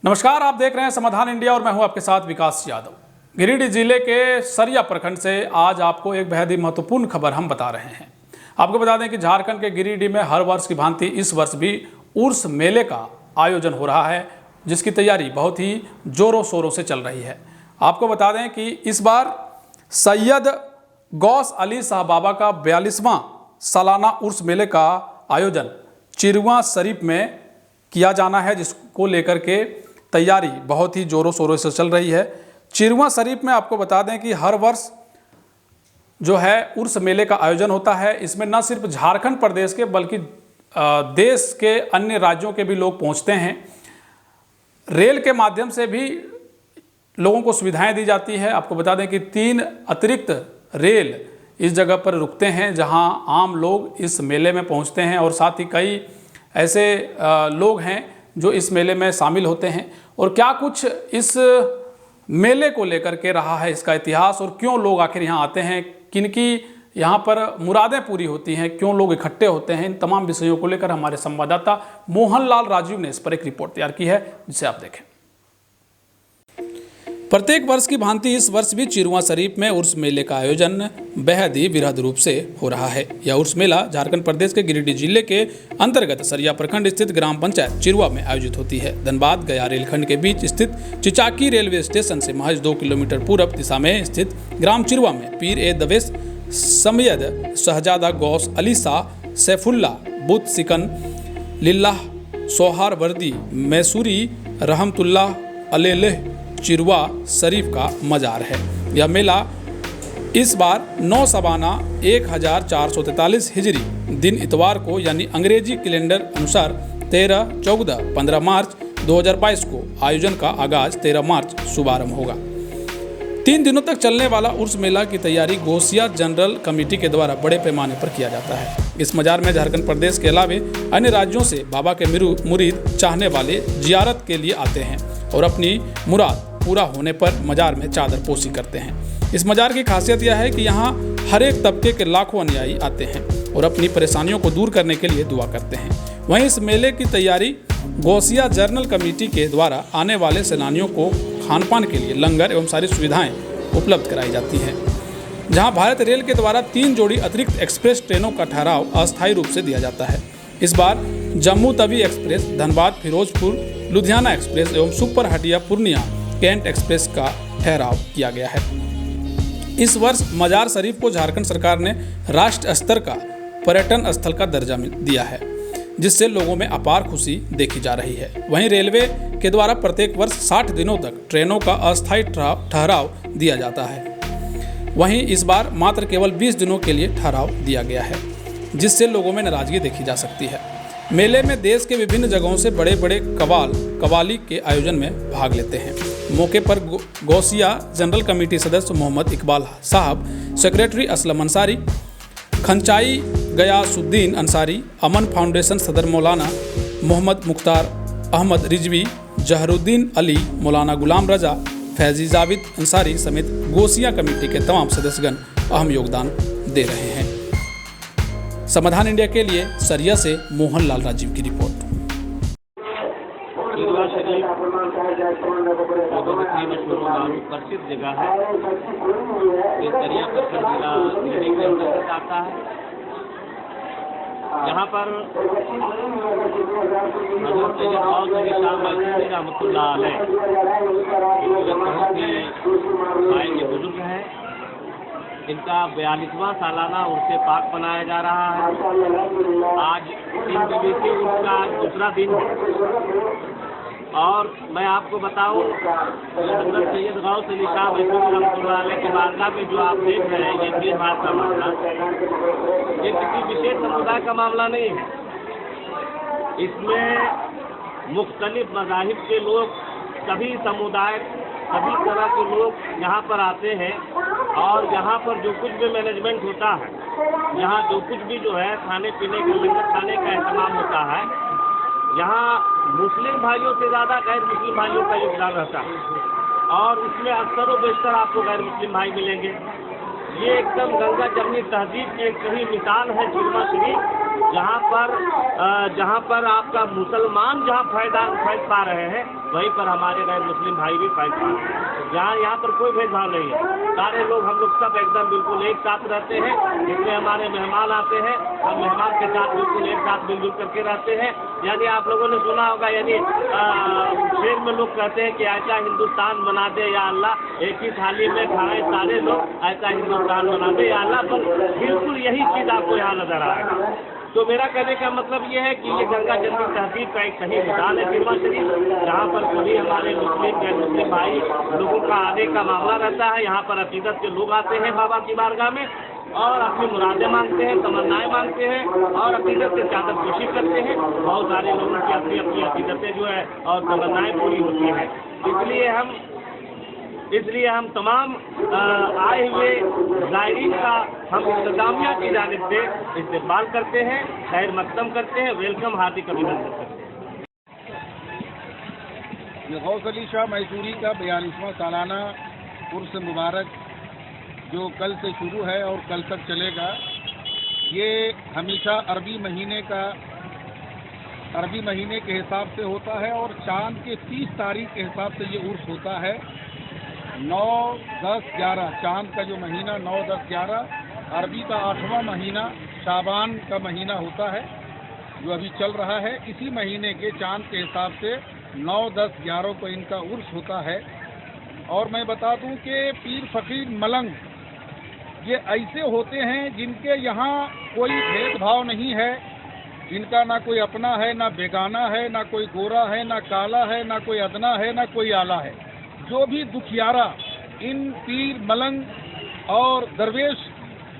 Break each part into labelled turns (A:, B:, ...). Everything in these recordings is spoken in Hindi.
A: नमस्कार, आप देख रहे हैं समाधान इंडिया और मैं हूं आपके साथ विकास यादव। गिरिडीह जिले के सरिया प्रखंड से आज आपको एक बेहद ही महत्वपूर्ण खबर हम बता रहे हैं। आपको बता दें कि झारखंड के गिरिडीह में हर वर्ष की भांति इस वर्ष भी उर्स मेले का आयोजन हो रहा है, जिसकी तैयारी बहुत ही जोरों शोरों से चल रही है। आपको बता दें कि इस बार सैयद गौस अली शाह बाबा का 42वां सालाना उर्स मेले का आयोजन चिरवा शरीफ में किया जाना है, जिसको लेकर के तैयारी बहुत ही जोरों शोरों से चल रही है। चिरवा शरीफ में आपको बता दें कि हर वर्ष जो है उर्स मेले का आयोजन होता है। इसमें न सिर्फ झारखंड प्रदेश के बल्कि देश के अन्य राज्यों के भी लोग पहुंचते हैं। रेल के माध्यम से भी लोगों को सुविधाएं दी जाती है। आपको बता दें कि 3 अतिरिक्त रेल इस जगह पर रुकते हैं जहां आम लोग इस मेले में पहुंचते हैं, और साथ ही कई ऐसे लोग हैं जो इस मेले में शामिल होते हैं। और क्या कुछ इस मेले को लेकर के रहा है, इसका इतिहास, और क्यों लोग आखिर यहाँ आते हैं, किनकी यहाँ पर मुरादें पूरी होती हैं, क्यों लोग इकट्ठे होते हैं, इन तमाम विषयों को लेकर हमारे संवाददाता मोहनलाल राजीव ने इस पर एक रिपोर्ट तैयार की है, जिसे आप देखें। प्रत्येक वर्ष की भांति इस वर्ष भी चिरवा शरीफ में उर्स मेले का आयोजन बेहद ही विरहद रूप से हो रहा है। यह उर्स मेला झारखंड प्रदेश के गिरिडीह जिले के अंतर्गत सरिया प्रखंड स्थित ग्राम पंचायत चिरवा में आयोजित होती है। धनबाद गया रेलखंड के बीच स्थित चिचाकी रेलवे स्टेशन से महज 2 किलोमीटर पूर्व दिशा में स्थित ग्राम चिरवा में पीर ए दवेश सैयद शहजादा गौस अली शाह सैफुल्ला बुत सिकन लिल्लाह सोहार वर्दी मैसूरी रहमतुल्लाह अलैह चिरवा शरीफ का मजार है। यह मेला इस बार 9 शबाना 1443 हिजरी दिन इतवार को यानी अंग्रेजी कैलेंडर अनुसार 13, 14, 15 मार्च 2022 को आयोजन का आगाज 13 मार्च शुभारंभ होगा। 3 दिनों तक चलने वाला उर्स मेला की तैयारी गोसिया जनरल कमेटी के द्वारा बड़े पैमाने पर किया जाता है। इस मजार में झारखंड प्रदेश के अलावे अन्य राज्यों से बाबा के मुरीद चाहने वाले जियारत के लिए आते हैं और अपनी मुराद पूरा होने पर मजार में चादर पोशी करते हैं। इस मजार की खासियत यह है कि यहाँ हर एक तबके के लाखों अनुयायी आते हैं और अपनी परेशानियों को दूर करने के लिए दुआ करते हैं। वहीं इस मेले की तैयारी गोसिया जनरल कमेटी के द्वारा आने वाले सैलानियों को खान पान के लिए लंगर एवं सारी सुविधाएं उपलब्ध कराई जाती हैं। जहाँ भारत रेल के द्वारा 3 जोड़ी अतिरिक्त एक्सप्रेस ट्रेनों का ठहराव अस्थायी रूप से दिया जाता है। इस बार जम्मू तवी एक्सप्रेस, धनबाद फिरोजपुर लुधियाना एक्सप्रेस एवं super Hatia Purnia cantt express का ठहराव किया गया है। इस वर्ष मजार शरीफ को झारखंड सरकार ने राष्ट्रीय स्तर का पर्यटन स्थल का दर्जा दिया है, जिससे लोगों में अपार खुशी देखी जा रही है। वहीं रेलवे के द्वारा प्रत्येक वर्ष 60 दिनों तक ट्रेनों का अस्थायी ठहराव दिया जाता है। वहीं इस बार मात्र केवल 20 दिनों के लिए ठहराव दिया गया है, जिससे लोगों में नाराजगी देखी जा सकती है। मेले में देश के विभिन्न जगहों से बड़े बड़े कवाली के आयोजन में भाग लेते हैं। मौके पर गौसिया जनरल कमेटी सदस्य मोहम्मद इकबाल साहब, सेक्रेटरी असलम अंसारी, खंचाई गयासुद्दीन अंसारी, अमन फाउंडेशन सदर मौलाना मोहम्मद मुख्तार अहमद रिजवी, जहरुद्दीन अली, मौलाना गुलाम रजा, फैजी जाविद अंसारी समेत गौसिया कमेटी के तमाम सदस्यगण अहम योगदान दे रहे हैं। समाधान इंडिया के लिए सरिया से मोहनलाल राजीव की रिपोर्ट।
B: चिरवा शरीफ बहुत ही मशहूर प्रसिद्ध जगह है। ये सरिया प्रखंड जिला गिरिडीह के अंतर्गत आता है। यहाँ पर हज़रत सैयद गौस अली शाह मैसूरी रहमतुल्लाह अलैह बहुत ही मायने के बुजुर्ग हैं। इनका 42वां सालाना उर्स पाक मनाया जा रहा है। आज 3 दिवसीय उर्स का दूसरा दिन है। और मैं आपको बताऊं, हज़रत सैयद गौस अली शाह मैसूरी रहमतुल्लाह अलैह की बारगाह में जो आप देख रहे हैं, ये भीड़ भाड़ का मामला, ये किसी विशेष समुदाय का मामला नहीं है। इसमें मुख्तलिफ मज़ाहिब के लोग, सभी समुदाय, सभी तरह के लोग यहाँ पर आते हैं। और यहाँ पर जो कुछ भी मैनेजमेंट होता है, यहाँ जो कुछ भी जो है खाने पीने के लंगर खाने का इंतजाम होता है, यहाँ मुस्लिम भाइयों से ज़्यादा गैर मुस्लिम भाइयों का योगदान रहता है। और इसमें अक्सर व बेशतर आपको गैर मुस्लिम भाई मिलेंगे। ये एकदम गंगा जमनी तहजीब की एक सही मिसाल है चिरवा शरीफ। जहाँ पर आपका मुसलमान जहाँ फैज पा रहे हैं, वहीं पर हमारे गैर मुस्लिम भाई भी फैज पा रहे हैं। यहाँ पर कोई भेदभाव नहीं है। सारे लोग, हम लोग सब एकदम बिल्कुल एक साथ रहते हैं। जितने हमारे मेहमान आते हैं, हम मेहमान के साथ बिल्कुल एक साथ मिलजुल करके रहते हैं। यानी आप लोगों ने सुना होगा, यानी शेर में लोग कहते हैं कि ऐसा हिंदुस्तान बना दे या अल्लाह, एक ही थाली में खाए सारे लोग, ऐसा हिंदुस्तान बना दे या अल्लाह। पर बिल्कुल यही चीज़ आपको यहाँ नजर आएगा। तो मेरा कहने का मतलब ये है कि ये गंगा जमनी तहजीब का एक सही मिसाल है चिरवा शरीफ, जहाँ पर सभी हमारे मुस्लिम गैर मुस्लिम भाई लोगों का आने का मामला रहता है। यहाँ पर अकीदत के लोग आते हैं बाबा की बारगाह में और अपनी मुरादें मांगते हैं, तमन्नाएं मांगते हैं और अकीदत से चादर कोशी करते हैं। बहुत सारे लोगों की अपनी अपनी अकीदतें जो है और तमन्नाएं पूरी होती हैं। इसलिए हम तमाम आए हुए ज़ायरीन का हम इंतजामिया की जानिब से इस्तेमाल करते हैं, खैर मकदम करते हैं, वेलकम, हार्दिक अभिनंदन करते हैं।
C: ये गौस अली शाह मैसूरी का 42वां सालाना उर्स मुबारक जो कल से शुरू है और कल तक चलेगा, ये हमेशा अरबी महीने के हिसाब से होता है और चांद के 30 तारीख के हिसाब से ये उर्स होता है। 9, 10, 11 चांद का जो महीना 9, 10, 11 अरबी का 8वां महीना शाबान का महीना होता है जो अभी चल रहा है। इसी महीने के चांद के हिसाब से 9, 10, 11 को इनका उर्स होता है। और मैं बता दूं कि पीर फकीर मलंग ये ऐसे होते हैं जिनके यहाँ कोई भेदभाव नहीं है। इनका ना कोई अपना है, ना बेगाना है, ना कोई गोरा है, ना काला है, ना कोई अदना है, ना कोई आला है। जो भी दुखियारा इन पीर मलंग और दरवेश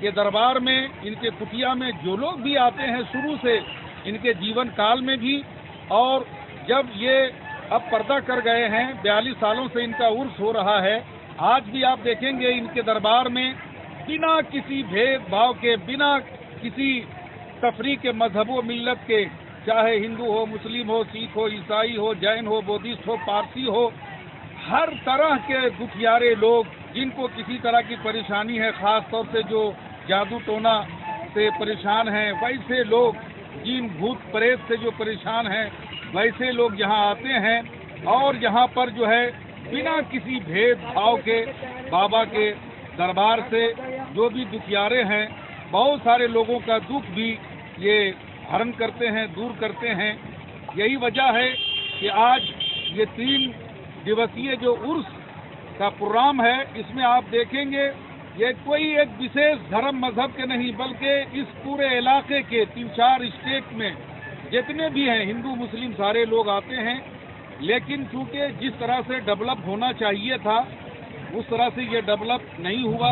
C: के दरबार में, इनके कुटिया में जो लोग भी आते हैं शुरू से इनके जीवन काल में भी, और जब ये अब पर्दा कर गए हैं 42 सालों से इनका उर्स हो रहा है, आज भी आप देखेंगे इनके दरबार में बिना किसी भेदभाव के, बिना किसी तफरीक के, मजहब व मिल्लत के, चाहे हिंदू हो, मुस्लिम हो, सिख हो, ईसाई हो, जैन हो, बौद्धिस्ट हो, पारसी हो, हर तरह के दुखियारे लोग जिनको किसी तरह की परेशानी है, ख़ास तौर से जो जादू टोना से परेशान हैं, वैसे लोग, जिन भूत प्रेत से जो परेशान हैं, वैसे लोग यहाँ आते हैं और यहाँ पर जो है बिना किसी भेदभाव के बाबा के दरबार से जो भी दुखियारे हैं, बहुत सारे लोगों का दुख भी ये हरण करते हैं, दूर करते हैं। यही वजह है कि आज ये 3 दिवसीय जो उर्स का प्रोग्राम है, इसमें आप देखेंगे ये कोई एक विशेष धर्म मजहब के नहीं, बल्कि इस पूरे इलाके के 3-4 स्टेट में जितने भी हैं हिंदू मुस्लिम सारे लोग आते हैं। लेकिन चूँकि जिस तरह से डेवलप होना चाहिए था उस तरह से ये डेवलप नहीं हुआ।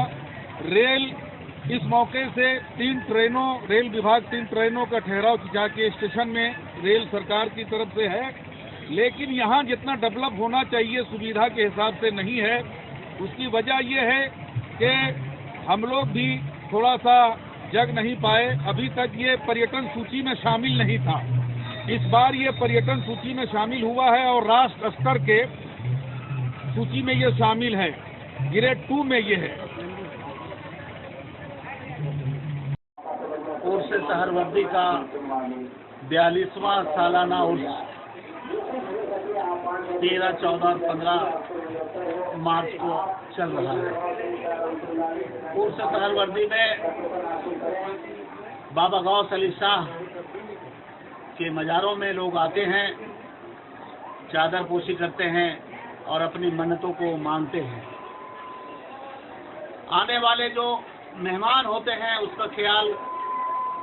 C: रेल इस मौके से 3 ट्रेनों, रेल विभाग 3 ट्रेनों का ठहराव जाके स्टेशन में रेल सरकार की तरफ से है, लेकिन यहाँ जितना डेवलप होना चाहिए सुविधा के हिसाब से नहीं है। उसकी वजह यह है कि हम लोग भी थोड़ा सा जग नहीं पाए, अभी तक ये पर्यटन सूची में शामिल नहीं था। इस बार ये पर्यटन सूची में शामिल हुआ है और राष्ट्र स्तर के सूची में ये शामिल है, ग्रेड 2 में ये है।
D: उर्स सहरवर्दी का 42वां सालाना उर्स 13, 14 और 15 मार्च को चल रहा है। उर्स सहरवर्दी में बाबा गौस अली शाह के मज़ारों में लोग आते हैं, चादर पोशी करते हैं और अपनी मन्नतों को मांगते हैं। आने वाले जो मेहमान होते हैं उसका ख्याल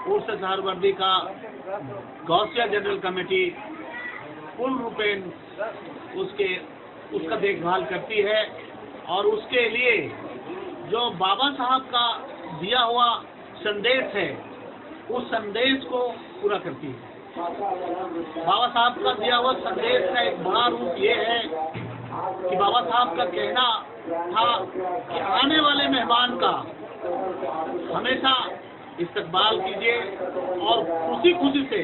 D: उर्स सहरवर्दी का गौसिया जनरल कमेटी पूर्ण रूपेण उसका देखभाल करती है और उसके लिए जो बाबा साहब का दिया हुआ संदेश है उस संदेश को पूरा करती है। बाबा साहब का दिया हुआ संदेश का एक बड़ा रूप ये है कि बाबा साहब का कहना था कि आने वाले मेहमान का हमेशा इस्तकबाल कीजिए और खुशी से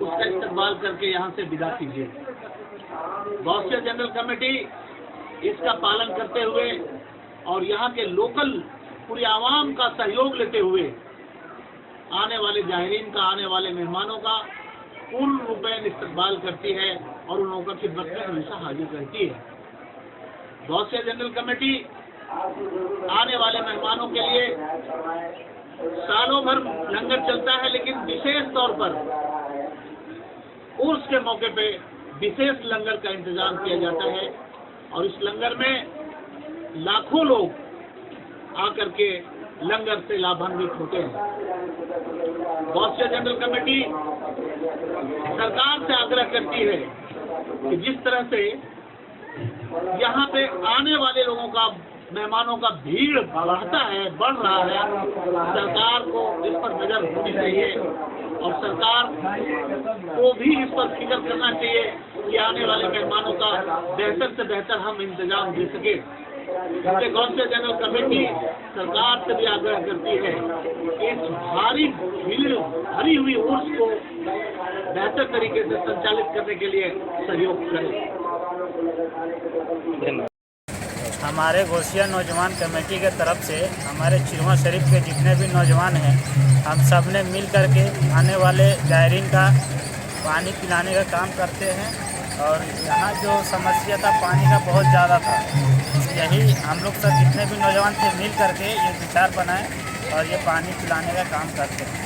D: उसका इस्तकबाल करके यहाँ से विदा कीजिए। गौसिया जनरल कमेटी इसका पालन करते हुए और यहाँ के लोकल पूरी आवाम का सहयोग लेते हुए आने वाले जाहिरीन का, आने वाले मेहमानों का पूर्ण रूपेण इस्तकबाल करती है और उन लोगों का खिदमत में हमेशा हाजिर रहती है। गौसिया जनरल कमेटी आने वाले मेहमानों के लिए सालों भर लंगर चलता है, लेकिन विशेष तौर पर उर्स के मौके पे विशेष लंगर का इंतजाम किया जाता है और इस लंगर में लाखों लोग आकर के लंगर से लाभान्वित होते हैं। गौसिया जनरल कमेटी सरकार से आग्रह करती है कि जिस तरह से यहाँ पे आने वाले लोगों का, मेहमानों का भीड़ बढ़ता है, बढ़ रहा है, सरकार को इस पर नजर होनी चाहिए और सरकार को भी इस पर फिक्र करना चाहिए कि आने वाले मेहमानों का बेहतर से बेहतर हम इंतजाम दे सके। इसलिए गौसिया जनरल कमेटी सरकार से भी आग्रह करती है कि इस भारी भीड़ भरी हुई उर्स को बेहतर तरीके से संचालित करने के लिए सहयोग करें।
E: हमारे गौसिया नौजवान कमेटी के तरफ से हमारे चिरवा शरीफ के जितने भी नौजवान हैं, हम सब ने मिल करके आने वाले जायरीन का पानी पिलाने का काम करते हैं। और यहाँ जो समस्या था पानी का बहुत ज़्यादा था, यही हम लोग सब जितने भी नौजवान थे मिल करके ये विचार बनाए और ये पानी पिलाने का काम करते हैं।